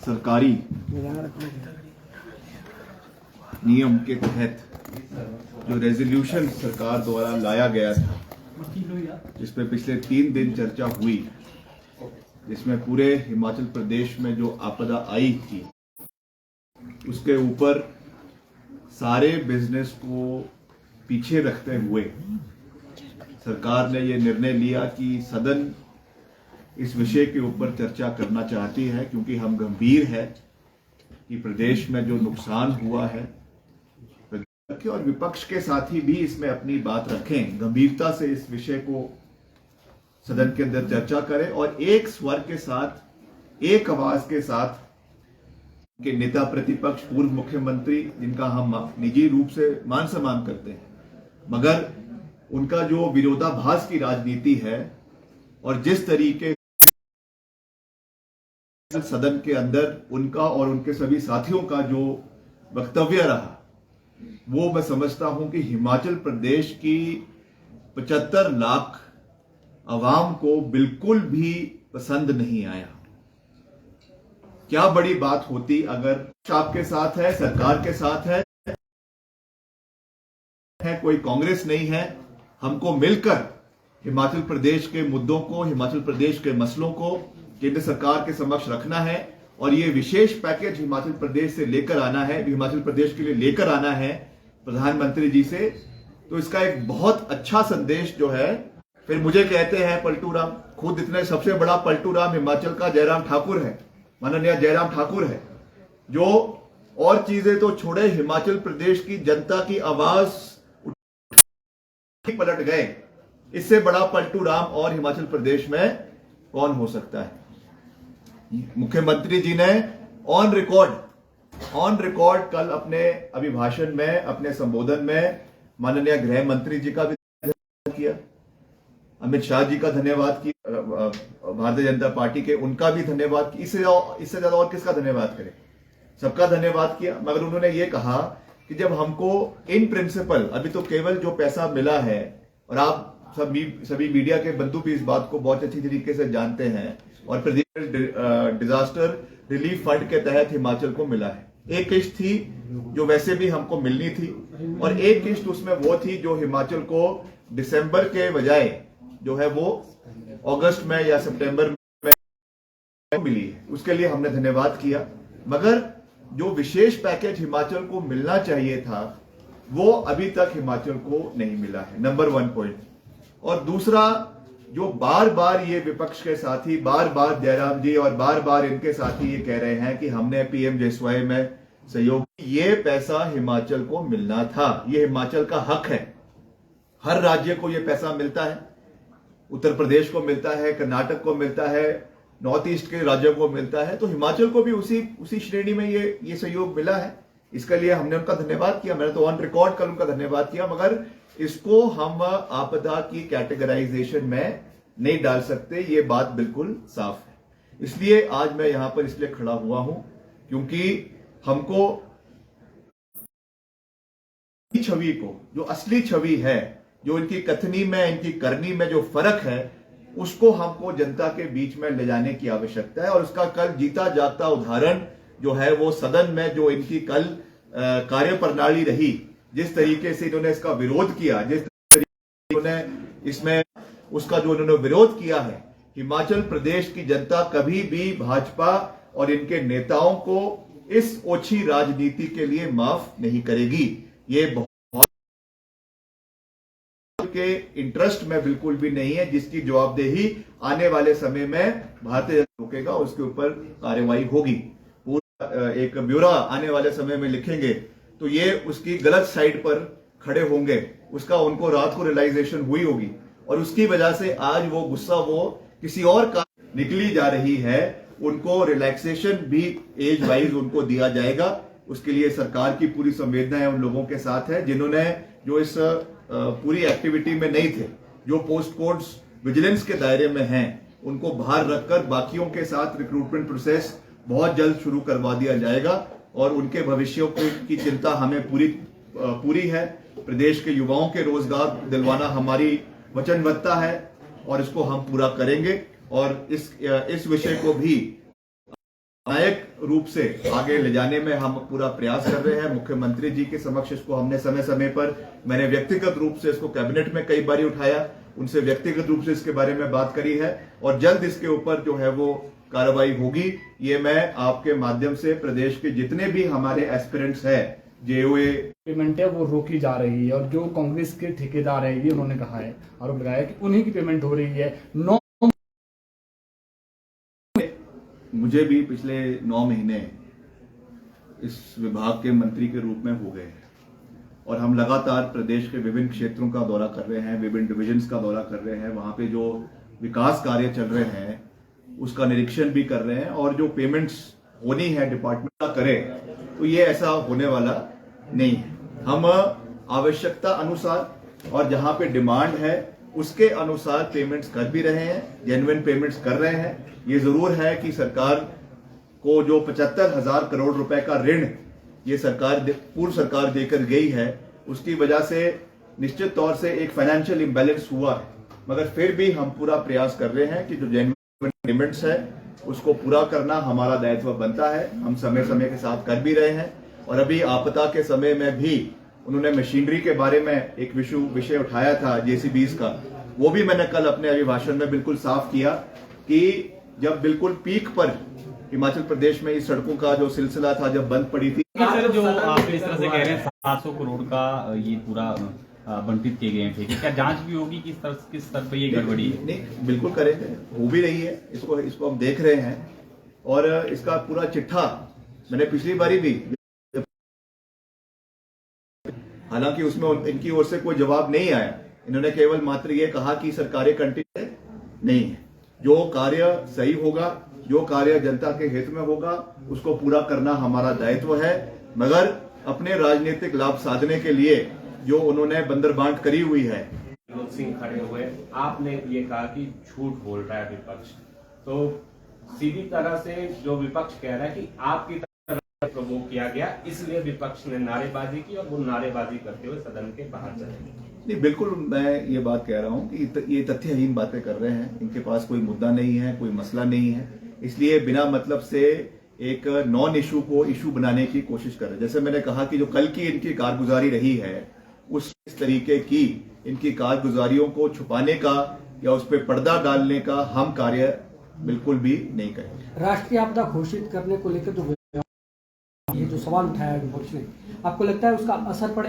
सरकारी नियम के तहत जो रेजोल्यूशन सरकार द्वारा लाया गया था, जिसमें पिछले 3 दिन चर्चा हुई, जिसमें पूरे हिमाचल प्रदेश में जो आपदा आई थी उसके ऊपर सारे बिजनेस को पीछे रखते हुए सरकार ने यह निर्णय लिया कि सदन इस विषय के ऊपर चर्चा करना चाहती है, क्योंकि हम गंभीर है कि प्रदेश में जो नुकसान हुआ है और विपक्ष के साथी भी इसमें अपनी बात रखें, गंभीरता से इस विषय को सदन के अंदर चर्चा करें और एक स्वर के साथ, एक आवाज के साथ के नेता प्रतिपक्ष पूर्व मुख्यमंत्री, जिनका हम निजी रूप से मान सम्मान करते हैं, मगर उनका जो विरोधाभास की राजनीति है और जिस तरीके सदन के अंदर उनका और उनके सभी साथियों का जो वक्तव्य रहा, वो मैं समझता हूं कि हिमाचल प्रदेश की 75 लाख आवाम को बिल्कुल भी पसंद नहीं आया। क्या बड़ी बात होती अगर आपके साथ है, सरकार के साथ है, कोई कांग्रेस नहीं है, हमको मिलकर हिमाचल प्रदेश के मुद्दों को, हिमाचल प्रदेश के मसलों को केंद्र सरकार के समक्ष रखना है और ये विशेष पैकेज हिमाचल प्रदेश से लेकर आना है, हिमाचल प्रदेश के लिए लेकर आना है प्रधानमंत्री जी से। तो इसका एक बहुत अच्छा संदेश जो है, फिर मुझे कहते हैं पलटू राम, खुद इतने सबसे बड़ा पलटू राम हिमाचल का जयराम ठाकुर है, माननीय जयराम ठाकुर है, जो और चीजें तो छोड़े हिमाचल प्रदेश की जनता की आवाज पलट गए। इससे बड़ा पलटू राम और हिमाचल प्रदेश में कौन हो सकता है। मुख्यमंत्री जी ने ऑन रिकॉर्ड कल अपने अभिभाषण में, अपने संबोधन में माननीय गृह मंत्री जी का भी धन्यवाद किया, अमित शाह जी का धन्यवाद किया, भारतीय जनता पार्टी के उनका भी धन्यवाद किया। इससे ज्यादा और किसका धन्यवाद करें, सबका धन्यवाद किया। मगर उन्होंने ये कहा कि जब हमको इन प्रिंसिपल, अभी तो केवल जो पैसा मिला है, और आप सभी मीडिया के बंधु भी इस बात को बहुत अच्छी तरीके से जानते हैं, और प्रदेश डिजास्टर रिलीफ फंड के तहत हिमाचल को मिला है। एक किश्त थी जो वैसे भी हमको मिलनी थी, और एक किश्त उसमें वो थी जो हिमाचल को दिसंबर के बजाय जो है वो अगस्त में या सितंबर में मिली है। उसके लिए हमने धन्यवाद किया। मगर जो विशेष पैकेज हिमाचल को मिलना चाहिए था वो अभी तक हिमाचल को नहीं मिला है, नंबर 1 पॉइंट। और दूसरा, जो बार बार ये विपक्ष के साथी, बार बार जयराम जी और बार बार इनके साथी ये कह रहे हैं कि हमने पीएमजेएसवाई में सहयोग, ये पैसा हिमाचल को मिलना था, ये हिमाचल का हक है। हर राज्य को ये पैसा मिलता है, उत्तर प्रदेश को मिलता है, कर्नाटक को मिलता है, नॉर्थ ईस्ट के राज्यों को मिलता है, तो हिमाचल को भी उसी श्रेणी में ये सहयोग मिला है। इसके लिए हमने उनका धन्यवाद किया, मैंने तो ऑन रिकॉर्ड कल उनका धन्यवाद किया। मगर इसको हम आपदा की कैटेगराइजेशन में नहीं डाल सकते, ये बात बिल्कुल साफ है। इसलिए आज मैं यहां पर इसलिए खड़ा हुआ हूं क्योंकि हमको छवि को, जो असली छवि है, जो इनकी कथनी में, इनकी करनी में जो फर्क है, उसको हमको जनता के बीच में ले जाने की आवश्यकता है। और उसका कल जीता जागता उदाहरण जो है वो सदन में जो इनकी कल कार्यप्रणाली रही, जिस तरीके से इन्होंने इसका विरोध किया, जिस तरीके से इन्होंने इसमें उसका जो इन्होंने विरोध किया है, हिमाचल प्रदेश की जनता कभी भी भाजपा और इनके नेताओं को इस ओछी राजनीति के लिए माफ नहीं करेगी। ये बहुत के इंटरेस्ट में बिल्कुल भी नहीं है, जिसकी जवाबदेही आने वाले समय में भारतीय जनता रोकेगा, उसके ऊपर कार्रवाई होगी। पूरा एक ब्यौरा आने वाले समय में लिखेंगे तो ये उसकी गलत साइड पर खड़े होंगे, उसका उनको रात को रियलाइजेशन हुई होगी, और उसकी वजह से आज वो गुस्सा वो किसी और का निकली जा रही है। उनको रिलैक्सेशन भी एज वाइज उनको दिया जाएगा। उसके लिए सरकार की पूरी संवेदनाएं उन लोगों के साथ है जिन्होंने, जो इस पूरी एक्टिविटी में नहीं थे, जो पोस्ट कोर्ट्स विजिलेंस के दायरे में हैं, उनको बाहर रखकर बाकियों के साथ रिक्रूटमेंट प्रोसेस बहुत जल्द शुरू करवा दिया जाएगा। और उनके भविष्यों की चिंता हमें पूरी है। प्रदेश के युवाओं के रोजगार दिलवाना हमारी वचनबद्धता है और इसको हम पूरा करेंगे। और इस विषय को भी नायक रूप से आगे ले जाने में हम पूरा प्रयास कर रहे हैं। मुख्यमंत्री जी के समक्ष इसको हमने समय समय पर, मैंने व्यक्तिगत रूप से इसको कैबिनेट में कई बार उठाया, उनसे व्यक्तिगत रूप से इसके बारे में बात करी है और जल्द इसके ऊपर जो है वो कार्रवाई होगी। ये मैं आपके माध्यम से प्रदेश के जितने भी हमारे एस्पिरेंट्स हैं, जेओए पेमेंट है वो रोकी जा रही है और जो कांग्रेस के ठेकेदार है, ये उन्होंने कहा है, आरोप लगाया कि उन्हीं की पेमेंट हो रही है। मुझे भी पिछले 9 महीने इस विभाग के मंत्री के रूप में हो गए हैं और हम लगातार प्रदेश के विभिन्न क्षेत्रों का दौरा कर रहे हैं, विभिन्न डिविजन्स का दौरा कर रहे हैं, वहां पे जो विकास कार्य चल रहे हैं उसका निरीक्षण भी कर रहे हैं और जो पेमेंट्स होनी है डिपार्टमेंट का करे, तो ये ऐसा होने वाला नहीं है। हम आवश्यकता अनुसार और जहां पे डिमांड है उसके अनुसार पेमेंट्स कर भी रहे हैं, जेन्युइन पेमेंट्स कर रहे हैं। ये जरूर है कि सरकार को जो 75,000 करोड़ रुपए का ऋण ये पूर्व सरकार देकर गई है, उसकी वजह से निश्चित तौर से एक फाइनेंशियल इम्बैलेंस हुआ है, मगर फिर भी हम पूरा प्रयास कर रहे हैं कि जो जेन्युइन पेमेंट्स है उसको पूरा करना हमारा दायित्व बनता है। हम समय समय के साथ कर भी रहे हैं और अभी आपदा के समय में भी उन्होंने मशीनरी के बारे में एक विषय उठाया था, जेसीबीज का, वो भी मैंने कल अपने अभिभाषण में बिल्कुल साफ किया कि जब बिल्कुल पीक पर हिमाचल प्रदेश में इस सड़कों का जो सिलसिला था जब बंद पड़ी थी। सर, जो आप इस तरह से कह रहे हैं 700 करोड़ का ये पूरा बंटित किए गए हैं, क्या जांच भी होगी किस स्तर पर ये गड़बड़ी है? नहीं, बिल्कुल करेंगे, हो भी रही है, इसको हम देख रहे हैं और इसका पूरा चिट्ठा मैंने पिछली बारी भी, हालांकि उसमें इनकी ओर से कोई जवाब नहीं आया, इन्होंने केवल मात्र ये कहा कि सरकारें कंटिन्यू नहीं है। जो कार्य सही होगा, जो कार्य जनता के हित में होगा, उसको पूरा करना हमारा दायित्व है, मगर अपने राजनीतिक लाभ साधने के लिए जो उन्होंने बंदरबांट करी हुई है। विनोद सिंह खड़े हुए, आपने ये कहा कि झूठ बोल रहा है विपक्ष, तो सीधी तरह से जो विपक्ष कह रहा है कि आपकी तरफ प्रवोक किया गया, इसलिए विपक्ष ने नारेबाजी की और वो नारेबाजी करते हुए सदन के बाहर चले गए। नहीं, बिल्कुल मैं ये बात कह रहा हूं कि ये तथ्यहीन बातें कर रहे हैं, इनके पास कोई मुद्दा नहीं है, कोई मसला नहीं है, इसलिए बिना मतलब से एक नॉन इशू को इशू बनाने की कोशिश कर रहे हैं। जैसे मैंने कहा कि जो कल की इनकी कारगुजारी रही है, उस तरीके की इनकी कारगुजारियों को छुपाने का या उस पर पर्दा डालने का हम कार्य बिल्कुल भी नहीं करेंगे। राष्ट्रीय आपदा घोषित करने को लेकर जो ये जो सवाल उठाया विपक्ष ने, आपको लगता है उसका असर पड़ेगा?